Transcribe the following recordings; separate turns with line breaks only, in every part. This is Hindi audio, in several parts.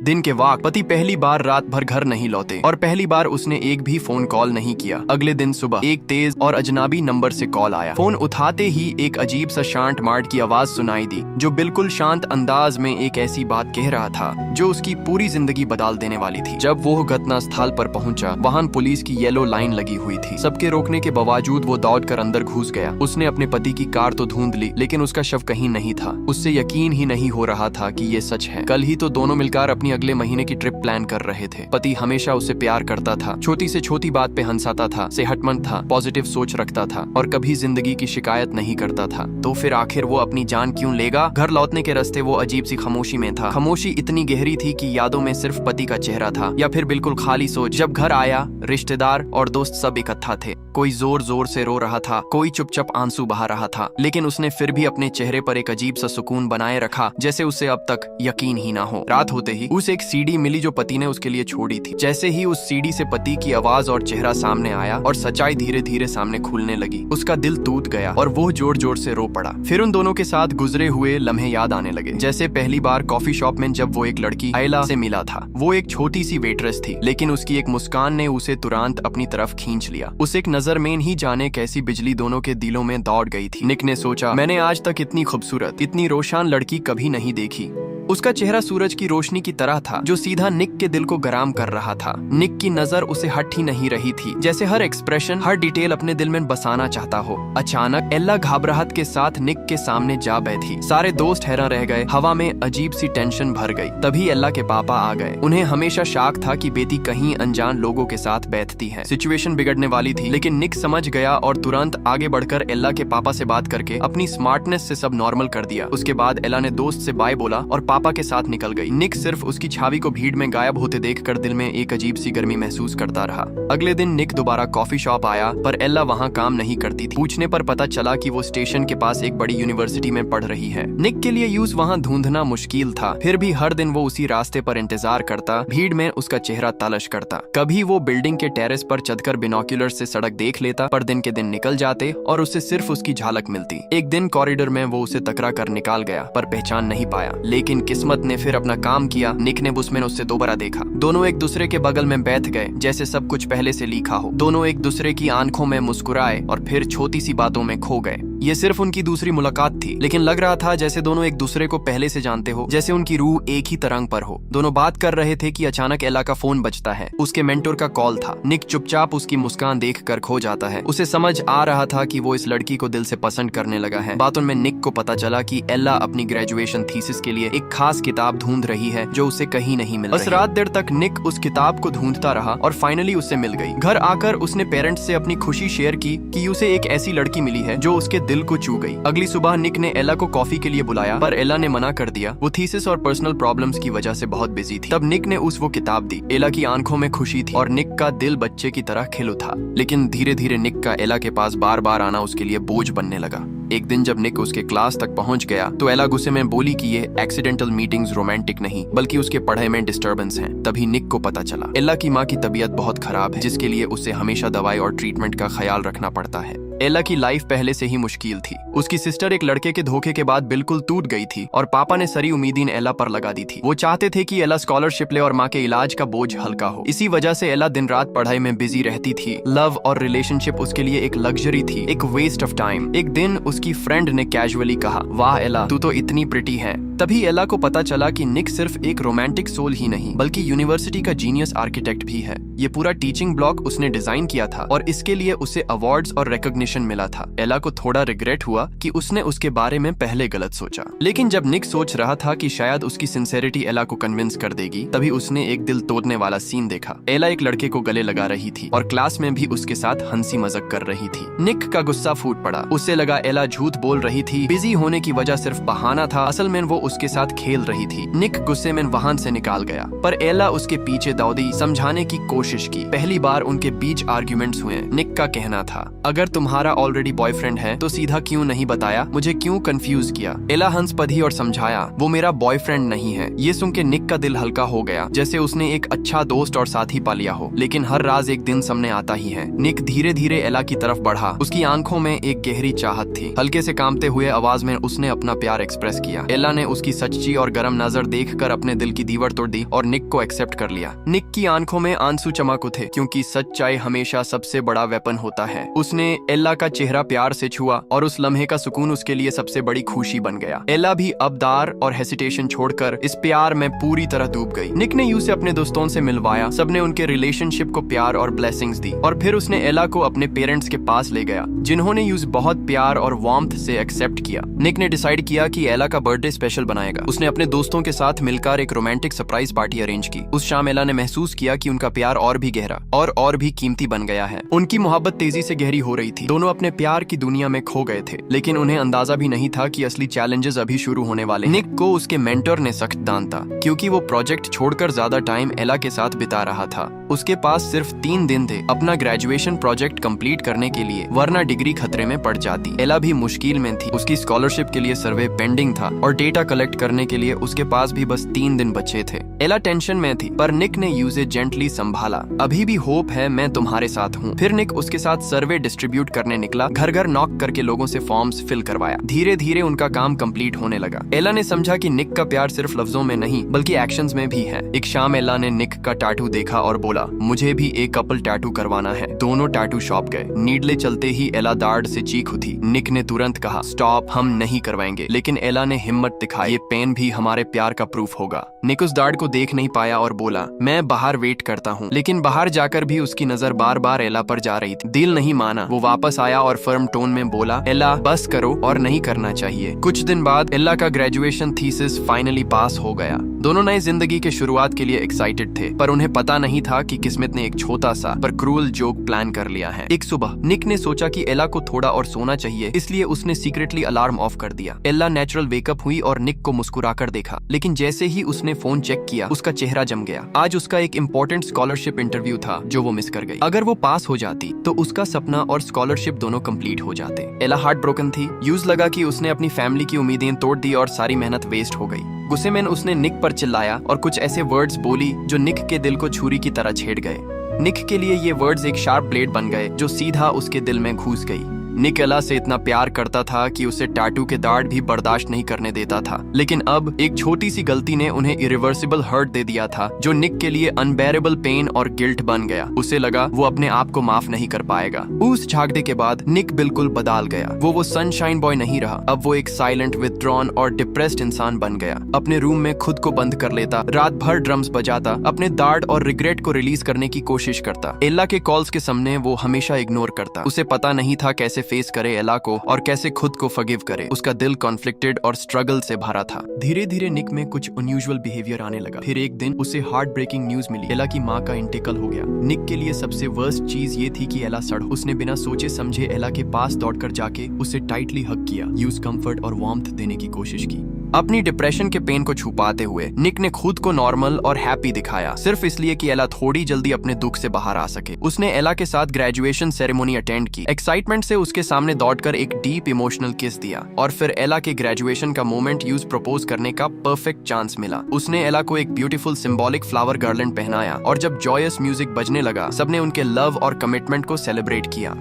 दिन के वक्त पति पहली बार रात भर घर नहीं लौटे और पहली बार उसने एक भी फोन कॉल नहीं किया। अगले दिन सुबह एक तेज और अजनबी नंबर से कॉल आया। फोन उठाते ही एक अजीब सा शांत मार्ट की आवाज सुनाई दी, जो बिल्कुल शांत अंदाज में एक ऐसी बात कह रहा था जो उसकी पूरी जिंदगी बदल देने वाली थी। जब वो घटना स्थल पर पहुंचा, वहां पुलिस की येलो लाइन लगी हुई थी। सबके रोकने के बावजूद वो दौड़कर अंदर घुस गया। उसने अपने पति की कार तो ढूंढ ली, लेकिन उसका शव कहीं नहीं था। उससे यकीन ही नहीं हो रहा था कि ये सच है। कल ही तो दोनों मिलकर अपनी अगले महीने की ट्रिप प्लान कर रहे थे। पति हमेशा उसे प्यार करता था, छोटी से छोटी बात पे हंसाता था, सेहतमंद था, पॉजिटिव सोच रखता था और कभी जिंदगी की शिकायत नहीं करता था। तो फिर आखिर वो अपनी जान क्यों लेगा? घर लौटने के रास्ते वो अजीब सी खामोशी में था। खामोशी इतनी गहरी थी कि यादों में सिर्फ पति का चेहरा था, या फिर बिल्कुल खाली सोच। जब घर आया, रिश्तेदार और दोस्त सब इकट्ठा थे। कोई जोर जोर से रो रहा था, कोई चुपचाप आंसू बहा रहा था, लेकिन उसने फिर भी अपने चेहरे पर एक अजीब सा सुकून बनाए रखा, जैसे उसे अब तक यकीन ही ना हो। रात होते ही उसे एक सीडी मिली जो पति ने उसके लिए छोड़ी थी। जैसे ही उस सीडी से पति की आवाज और चेहरा सामने आया और सच्चाई धीरे धीरे सामने खुलने लगी, उसका दिल टूट गया और वो जोर जोर से रो पड़ा। फिर उन दोनों के साथ गुजरे हुए लम्हे याद आने लगे, जैसे पहली बार कॉफी शॉप में जब वो एक लड़की आयला से मिला था। वो एक छोटी सी वेट्रेस थी, लेकिन उसकी एक मुस्कान ने उसे तुरंत अपनी तरफ खींच लिया। उसे एक नजर में ही जाने कैसी बिजली दोनों के दिलों में दौड़ गई थी। निक ने सोचा, मैंने आज तक इतनी खूबसूरत, इतनी रोशन लड़की कभी नहीं देखी। उसका चेहरा सूरज की रोशनी की तरह था, जो सीधा निक के दिल को गरम कर रहा था। निक की नजर उसे हट ही नहीं रही थी, जैसे हर एक्सप्रेशन, हर डिटेल अपने दिल में बसाना चाहता हो। अचानक एल्ला घबराहट के साथ निक के सामने जा बैठी। सारे दोस्त हैरान रह गए। हवा में अजीब सी टेंशन भर गई। तभी एल्ला के पापा आ गए। उन्हें हमेशा शक था कि बेटी कहीं अनजान लोगों के साथ बैठती है। सिचुएशन बिगड़ने वाली थी, लेकिन निक समझ गया और तुरंत आगे बढ़कर एल्ला के पापा से बात करके अपनी स्मार्टनेस से सब नॉर्मल कर दिया। उसके बाद एल्ला ने दोस्त से बाय बोला और पापा के साथ निकल गई। निक सिर्फ उसकी छवि को भीड़ में गायब होते देखकर दिल में एक अजीब सी गर्मी महसूस करता रहा। अगले दिन निक दोबारा कॉफी शॉप आया, पर एल्ला वहाँ काम नहीं करती थी। पूछने पर पता चला कि वो स्टेशन के पास एक बड़ी यूनिवर्सिटी में पढ़ रही है। निक के लिए यूज वहाँ ढूंढना मुश्किल था, फिर भी हर दिन वो उसी रास्ते पर इंतजार करता, भीड़ में उसका चेहरा तलाश करता। कभी वो बिल्डिंग के टेरेस पर चढ़कर बिनोक्यूलर से सड़क देख लेता, पर दिन के दिन निकल जाते और उसे सिर्फ उसकी झलक मिलती। एक दिन कॉरिडोर में वो उसे टकरा कर निकाल गया, पर पहचान नहीं पाया। लेकिन किस्मत ने फिर अपना काम किया। निक ने उसमें उससे दोबारा देखा। दोनों एक दूसरे के बगल में बैठ गए, जैसे सब कुछ पहले से लिखा हो। दोनों एक दूसरे की आंखों में मुस्कुराए और फिर छोटी सी बातों में खो गए। ये सिर्फ उनकी दूसरी मुलाकात थी, लेकिन लग रहा था जैसे दोनों एक दूसरे को पहले से जानते हो, जैसे उनकी रूह एक ही तरंग पर हो। दोनों बात कर रहे थे कि अचानक एला का फोन बजता है। उसके मेंटोर का कॉल था। निक चुपचाप उसकी मुस्कान देखकर खो जाता है। उसे समझ आ रहा था कि वो इस लड़की को दिल से पसंद करने लगा है। बातों में निक को पता चला कि एला अपनी ग्रेजुएशन थीसिस के लिए एक खास किताब ढूंढ रही है, जो उसे कहीं नहीं मिल रही। बस रात देर तक निक उस किताब को ढूंढता रहा और फाइनली उससे मिल गई। घर आकर उसने पेरेंट्स से अपनी खुशी शेयर की कि उसे एक ऐसी लड़की मिली है जो उसके दिल को छू गई। अगली सुबह निक ने एला को कॉफी के लिए बुलाया, पर एला ने मना कर दिया। वो थीसिस और पर्सनल प्रॉब्लम्स की वजह से बहुत बिजी थी। तब निक ने वो किताब दी। एला की आंखों में खुशी थी और निक का दिल बच्चे की तरह खिल उठा। लेकिन धीरे धीरे निक का एला के पास बार बार आना उसके लिए बोझ बनने लगा। एक दिन जब निक उसके क्लास तक पहुंच गया, तो एला गुस्से में बोली कि ये एक्सीडेंटल मीटिंग्स रोमांटिक नहीं, बल्कि उसके पढ़ाई में डिस्टर्बेंस हैं। तभी निक को पता चला एला की माँ की तबीयत बहुत खराब है, जिसके लिए उसे हमेशा दवाई और ट्रीटमेंट का ख्याल रखना पड़ता है। एला की लाइफ पहले से ही मुश्किल थी। उसकी सिस्टर एक लड़के के धोखे के बाद बिल्कुल टूट गई थी और पापा ने सारी उम्मीदें एला पर लगा दी थी। वो चाहते थे कि एला स्कॉलरशिप ले और माँ के इलाज का बोझ हल्का हो। इसी वजह से एला दिन रात पढ़ाई में बिजी रहती थी। लव और रिलेशनशिप उसके लिए एक लग्जरी थी, एक वेस्ट ऑफ टाइम। एक दिन उसकी फ्रेंड ने कैजुअली कहा, वाह एला, तू तो इतनी प्रिटी है। तभी एला को पता चला कि निक सिर्फ एक रोमांटिक सोल ही नहीं, बल्कि यूनिवर्सिटी का जीनियस आर्किटेक्ट भी है। ये पूरा टीचिंग ब्लॉक उसने डिजाइन किया था और इसके लिए उसे अवार्ड्स और रिकॉग्निशन मिला था। एला को थोड़ा रिग्रेट हुआ कि उसने उसके बारे में पहले गलत सोचा। लेकिन जब निक सोच रहा था कि शायद उसकी सिंसेरिटी एला को कन्विंस कर देगी, तभी उसने एक दिल तोड़ने वाला सीन देखा। एला एक लड़के को गले लगा रही थी और क्लास में भी उसके साथ हंसी मजाक कर रही थी। निक का गुस्सा फूट पड़ा। उसे लगा एला झूठ बोल रही थी, बिजी होने की वजह सिर्फ बहाना था, असल में वो उसके साथ खेल रही थी। निक गुस्से में वहां से निकाल गया, पर एला उसके पीछे दौड़ी, समझाने की कोशिश कोशिश की। पहली बार उनके बीच आर्ग्यूमेंट्स हुए। निक का कहना था, अगर तुम्हारा ऑलरेडी बॉयफ्रेंड है तो सीधा क्यों नहीं बताया, मुझे क्यों कंफ्यूज किया। एला हंस पड़ी और समझाया, वो मेरा बॉयफ्रेंड नहीं है। ये सुन के निक का दिल हल्का हो गया, जैसे उसने एक अच्छा दोस्त और साथी पा लिया हो। लेकिन हर राज एक दिन सामने आता ही है। निक धीरे धीरे एला की तरफ बढ़ा। उसकी आंखों में एक गहरी चाहत थी। हल्के से कांपते हुए आवाज में उसने अपना प्यार एक्सप्रेस किया। एला ने उसकी सच्ची और गर्म नजर देखकर अपने दिल की दीवार तोड़ दी और निक को एक्सेप्ट कर लिया। निक की आंखों में आंसू चमक उठे, क्योंकि सच्चाई हमेशा सबसे बड़ा वेपन होता है। उसने एला का चेहरा प्यार से छुआ और उस लम्हे का सुकून उसके लिए सबसे बड़ी खुशी बन गया। एला भी अब दार और हेसिटेशन छोड़कर इस प्यार में पूरी तरह डूब गई। निक ने यू से अपने दोस्तों से मिलवाया। सबने उनके रिलेशनशिप को प्यार और ब्लेसिंग्स दी और फिर उसने एला को अपने पेरेंट्स के पास ले गया, जिन्होंने यूज बहुत प्यार और वार्मथ से एक्सेप्ट किया। निक ने डिसाइड किया कि एला का बर्थडे स्पेशल बनाएगा। उसने अपने दोस्तों के साथ मिलकर एक रोमांटिक सरप्राइज पार्टी अरेंज की। उस शाम एला ने महसूस किया कि उनका प्यार और भी गहरा और भी कीमती बन गया है। उनकी मोहब्बत तेजी से गहरी हो रही थी। दोनों अपने प्यार की दुनिया में खो गए थे, लेकिन उन्हें अंदाजा भी नहीं था कि असली चैलेंजेस अभी शुरू होने वाले। निक को उसके मेंटर ने सख्त डांटा, क्योंकि वो प्रोजेक्ट छोड़कर ज्यादा टाइम एला के साथ बिता रहा था। उसके पास सिर्फ 3 दिन थे अपना ग्रेजुएशन प्रोजेक्ट कंप्लीट करने के लिए, वरना डिग्री खतरे में पड़ जाती। एला भी मुश्किल में थी। उसकी स्कॉलरशिप के लिए सर्वे पेंडिंग था और डेटा कलेक्ट करने के लिए उसके पास भी बस 3 दिन बचे थे। एला टेंशन में थी, पर निक ने यूजे जेंटली संभाला। अभी भी होप है, मैं तुम्हारे साथ हूँ। फिर निक उसके साथ सर्वे डिस्ट्रीब्यूट करने निकला। घर घर नॉक करके लोगों से फॉर्म्स फिल करवाया। धीरे धीरे उनका काम कंप्लीट होने लगा। एला ने समझा कि निक का प्यार सिर्फ लफ्जों में नहीं बल्कि एक्शंस में भी है। एक शाम एला ने निक का टैटू देखा और बोला, मुझे भी एक कपल टैटू करवाना है। दोनों टैटू शॉप गए। नीडले चलते ही एला दाढ़ से चीख उठी। निक ने तुरंत कहा, स्टॉप, हम नहीं करवाएंगे। लेकिन एला ने हिम्मत दिखाई, ये पेन भी हमारे प्यार का प्रूफ होगा। निक उस दाढ़ को देख नहीं पाया और बोला, मैं बाहर वेट करता हूँ। लेकिन बाहर जाकर भी उसकी नजर बार बार एला पर जा रही थी। दिल नहीं माना। वो वापस आया और फर्म टोन में बोला, एला बस करो और नहीं करना चाहिए। कुछ दिन बाद एला का ग्रेजुएशन थीसिस फाइनली पास हो गया। दोनों नई जिंदगी के शुरुआत के लिए एक्साइटेड थे, पर उन्हें पता नहीं था कि किस्मत ने एक छोटा सा पर क्रूअल जोक प्लान कर लिया है। एक सुबह निक ने सोचा कि एला को थोड़ा और सोना चाहिए, इसलिए उसने सीक्रेटली अलार्म ऑफ कर दिया। एला नेचुरल वेकअप हुई और निक को मुस्कुराकर देखा, लेकिन जैसे ही उसने फोन चेक किया उसका चेहरा जम गया। आज उसका एक इम्पोर्टेंट स्कॉलरशिप इंटरव्यू था जो वो मिस कर गई। अगर वो पास हो जाती तो उसका सपना और स्कॉलरशिप दोनों कंप्लीट हो जाते। एला हार्ट ब्रोकन थी। यूज लगा कि उसने अपनी फैमिली की उम्मीदें तोड़ दी और सारी मेहनत वेस्ट हो गई। गुस्से में उसने निक पर चिल्लाया और कुछ ऐसे वर्ड्स बोली जो निक के दिल को छुरी की तरह छेड़ गए। निक के लिए ये वर्ड्स एक शार्प ब्लेड बन गए जो सीधा उसके दिल में घुस गई। निक एला से इतना प्यार करता था कि उसे टैटू के दाढ़ भी बर्दाश्त नहीं करने देता था, लेकिन अब एक छोटी सी गलती ने उन्हें इरिवर्सिबल हर्ट दे दिया था, जो निक के लिए अनबेरेबल पेन और गिल्ट बन गया। उसे लगा वो अपने आप को माफ नहीं कर पाएगा। उस झगड़े के बाद निक बिल्कुल बदल गया। वो सनशाइन बॉय नहीं रहा। अब वो एक साइलेंट, विथड्रॉन और डिप्रेस्ड इंसान बन गया। अपने रूम में खुद को बंद कर लेता, रात भर ड्रम्स बजाता, अपने दाढ़ और रिग्रेट को रिलीज करने की कोशिश करता। एला के कॉल्स के सामने वो हमेशा इग्नोर करता। उसे पता नहीं था कैसे फेस करे एला को और कैसे खुद को फॉरगिव करे। उसका दिल कॉन्फ्लिक्टेड और स्ट्रगल से भरा था। धीरे धीरे निक में कुछ अनयूजुअल बिहेवियर आने लगा। फिर एक दिन उसे हार्ट ब्रेकिंग न्यूज मिली, एला की माँ का इंटेकल हो गया। निक के लिए सबसे वर्स्ट चीज ये थी कि एला सड़। उसने बिना सोचे समझे एला के पास दौड़कर जाके उसे टाइटली हग किया, यूज कंफर्ट और वार्मथ देने की कोशिश की। अपनी डिप्रेशन के पेन को छुपाते हुए निक ने खुद को नॉर्मल और हैप्पी दिखाया, सिर्फ इसलिए कि एला थोड़ी जल्दी अपने दुख से बाहर आ सके। उसने एला के साथ ग्रेजुएशन सेरेमनी अटेंड की। एक्साइटमेंट से उसके सामने दौड़कर एक डीप इमोशनल किस दिया और फिर एला के ग्रेजुएशन का मोमेंट यूज प्रपोज करने का परफेक्ट चांस मिला। उसने एला को एक ब्यूटीफुल सिंबॉलिक फ्लावर गार्लैंड पहनाया और जब जॉयस म्यूजिक बजने लगा, सबने उनके लव और कमिटमेंट को सेलिब्रेट किया।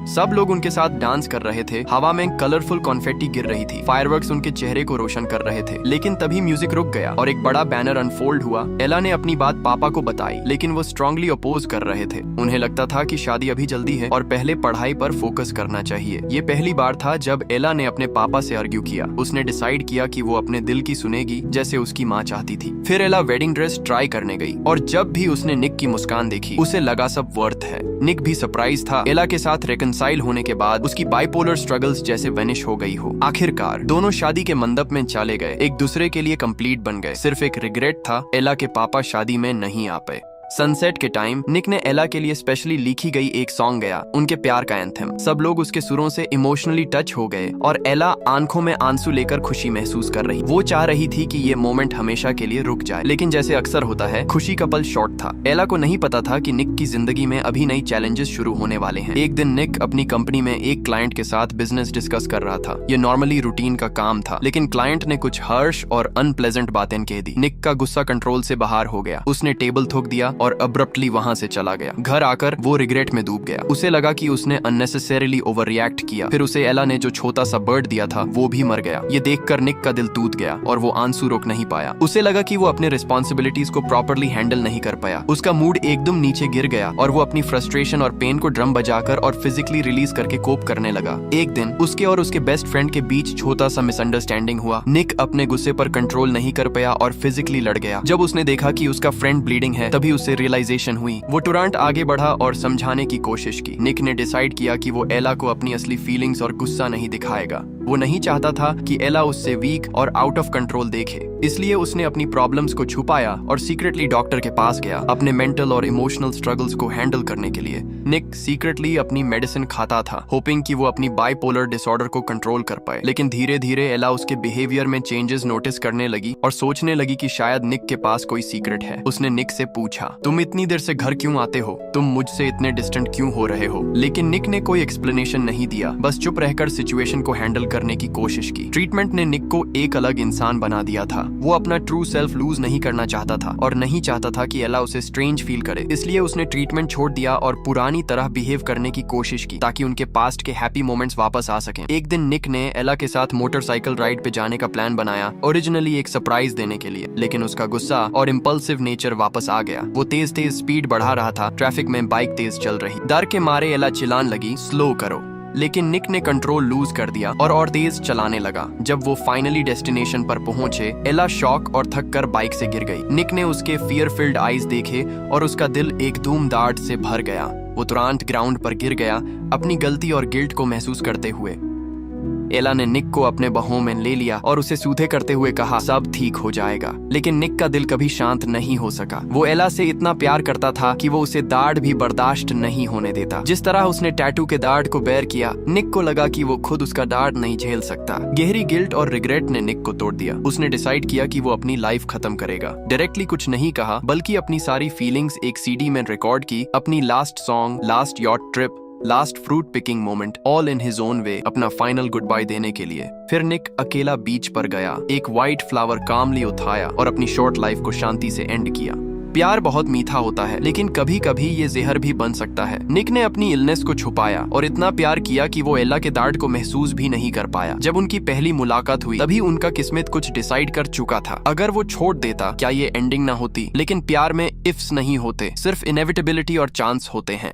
सब लोग उनके साथ डांस कर रहे थे। हवा में कलरफुल कॉन्फेटी गिर रही थी। फायरवर्क्स उनके चेहरे को रोशन कर रहे थे। लेकिन तभी म्यूजिक रुक गया और एक बड़ा बैनर अनफोल्ड हुआ। एला ने अपनी बात पापा को बताई, लेकिन वो स्ट्रांगली अपोज कर रहे थे। उन्हें लगता था कि शादी अभी जल्दी है और पहले पढ़ाई पर फोकस करना चाहिए। ये पहली बार था जब एला ने अपने पापा से आर्ग्यू किया। उसने डिसाइड किया कि वो अपने दिल की सुनेगी, जैसे उसकी माँ चाहती थी। फिर एला वेडिंग ड्रेस ट्राई करने गई और जब भी उसने निक की मुस्कान देखी, उसे लगा सब वर्थ है। निक भी सरप्राइज था। एला के साथ रिकंसाइल होने के बाद उसकी बाइपोलर स्ट्रगल्स जैसे वेनिश हो गई हो। आखिरकार दोनों शादी के मंडप में चले गए, एक दूसरे के लिए कंप्लीट बन गए। सिर्फ एक रिग्रेट था, एला के पापा शादी में नहीं आ पाए। सनसेट के टाइम निक ने एला के लिए स्पेशली लिखी गई एक सॉन्ग गाया, उनके प्यार का एंथम। सब लोग उसके सुरों से इमोशनली टच हो गए और एला आंखों में आंसू लेकर खुशी महसूस कर रही। वो चाह रही थी कि ये मोमेंट हमेशा के लिए रुक जाए, लेकिन जैसे अक्सर होता है, खुशी का पल शॉर्ट था। एला को नहीं पता था कि निक की जिंदगी में अभी नई चैलेंजेस शुरू होने वाले हैं। एक दिन निक अपनी कंपनी में एक क्लाइंट के साथ बिजनेस डिस्कस कर रहा था। ये नॉर्मली रूटीन का काम था, लेकिन क्लाइंट ने कुछ हर्श और अनप्लेजेंट बातें कह दी। निक का गुस्सा कंट्रोल से बाहर हो गया। उसने टेबल थूक दिया और अब्रप्टली वहां से चला गया। घर आकर वो रिग्रेट में डूब गया। उसे लगा कि उसने अननेसेसरीली ओवर रिएक्ट किया। फिर उसे एला ने जो छोटा सा बर्ड दिया था वो भी मर गया। ये देखकर निक का दिल टूट गया और वो आंसू रोक नहीं पाया। उसे लगा कि वो अपने रिस्पॉन्सिबिलिटीज को प्रॉपरली हैंडल नहीं कर पाया। उसका मूड एकदम नीचे गिर गया और वो अपनी फ्रस्ट्रेशन और पेन को ड्रम बजाकर और फिजिकली रिलीज करके कोप करने लगा। एक दिन उसके और उसके बेस्ट फ्रेंड के बीच छोटा सा मिसअंडरस्टैंडिंग हुआ। निक अपने गुस्से पर कंट्रोल नहीं कर पाया और फिजिकली लड़ गया। जब उसने देखा कि उसका फ्रेंड ब्लीडिंग है, तभी उसे रियलाइजेशन हुई। वो तुरंत आगे बढ़ा और समझाने की कोशिश की। निक ने डिसाइड किया कि वो एला को अपनी असली फीलिंग्स और गुस्सा नहीं दिखाएगा। वो नहीं चाहता था कि एला उससे वीक और आउट ऑफ कंट्रोल देखे, इसलिए उसने अपनी प्रॉब्लम्स को छुपाया और सीक्रेटली डॉक्टर के पास गया अपने मेंटल और इमोशनल स्ट्रगल्स को हैंडल करने के लिए। निक सीक्रेटली अपनी मेडिसिन खाता था, होपिंग कि वो अपनी बाइपोलर डिसऑर्डर को कंट्रोल कर पाए। लेकिन धीरे धीरे एला उसके बिहेवियर में चेंजेस नोटिस करने लगी और सोचने लगी कि शायद निक के पास कोई सीक्रेट है। उसने निक से पूछा, तुम इतनी देर से घर क्यों आते हो? तुम मुझसे इतने डिस्टेंट क्यों हो रहे हो? लेकिन निक ने कोई एक्सप्लेनेशन नहीं दिया, बस चुप रहकर सिचुएशन को हैंडल करने की कोशिश की। ट्रीटमेंट ने निक को एक अलग इंसान बना दिया था। वो अपना ट्रू सेल्फ लूज नहीं करना चाहता था और नहीं चाहता था कि एला उसे स्ट्रेंज फील करे। इसलिए उसने ट्रीटमेंट छोड़ दिया और पुरानी तरह बिहेव करने की कोशिश की ताकि उनके पास्ट के हैप्पी मोमेंट्स वापस आ सकें। एक दिन निक ने एला के साथ मोटरसाइकिल राइड पे जाने का प्लान बनाया, ओरिजिनली एक सरप्राइज देने के लिए, लेकिन उसका गुस्सा और इम्पल्सिव नेचर वापस आ गया। वो तेज तेज स्पीड बढ़ा रहा था। ट्रैफिक में बाइक तेज चल रही। डर के मारे एला चिल्लाने लगी, स्लो करो, लेकिन निक ने कंट्रोल लूज कर दिया और तेज चलाने लगा। जब वो फाइनली डेस्टिनेशन पर पहुंचे, एला शॉक और थक कर बाइक से गिर गई। निक ने उसके फियर फिल्ड आईज देखे और उसका दिल एक धूमधाड़ से भर गया। वो तुरंत ग्राउंड पर गिर गया, अपनी गलती और गिल्ट को महसूस करते हुए। एला ने निक को अपने बाहों में ले लिया और उसे सूथे करते हुए कहा, सब ठीक हो जाएगा। लेकिन निक का दिल कभी शांत नहीं हो सका। वो एला से इतना प्यार करता था कि वो उसे दाढ़ भी बर्दाश्त नहीं होने देता। जिस तरह उसने टैटू के दाढ़ को बेयर किया, निक को लगा कि वो खुद उसका दाढ़ नहीं झेल सकता। गहरी गिल्ट और रिग्रेट ने निक को तोड़ दिया। उसने डिसाइड किया कि वो अपनी लाइफ खत्म करेगा। डायरेक्टली कुछ नहीं कहा, बल्कि अपनी सारी फीलिंग्स एक सीडी में रिकॉर्ड की। अपनी last song, last yacht trip, last fruit picking moment, all in his own way, अपना फाइनल गुड बाय देने के लिए। फिर निक अकेला बीच पर गया, एक व्हाइट फ्लावर कामली उठाया और अपनी शॉर्ट लाइफ को शांति से एंड किया। प्यार बहुत मीठा होता है, लेकिन कभी कभी ये जहर भी बन सकता है। निक ने अपनी इलनेस को छुपाया और इतना प्यार किया कि वो एला के दर्द को महसूस भी नहीं कर पाया। जब उनकी पहली मुलाकात हुई, तभी उनका किस्मत कुछ डिसाइड कर चुका था। अगर वो छोड़ देता, क्या ये एंडिंग ना होती? लेकिन प्यार में इफ्स नहीं होते, सिर्फ इनएविटेबिलिटी और चांस होते हैं।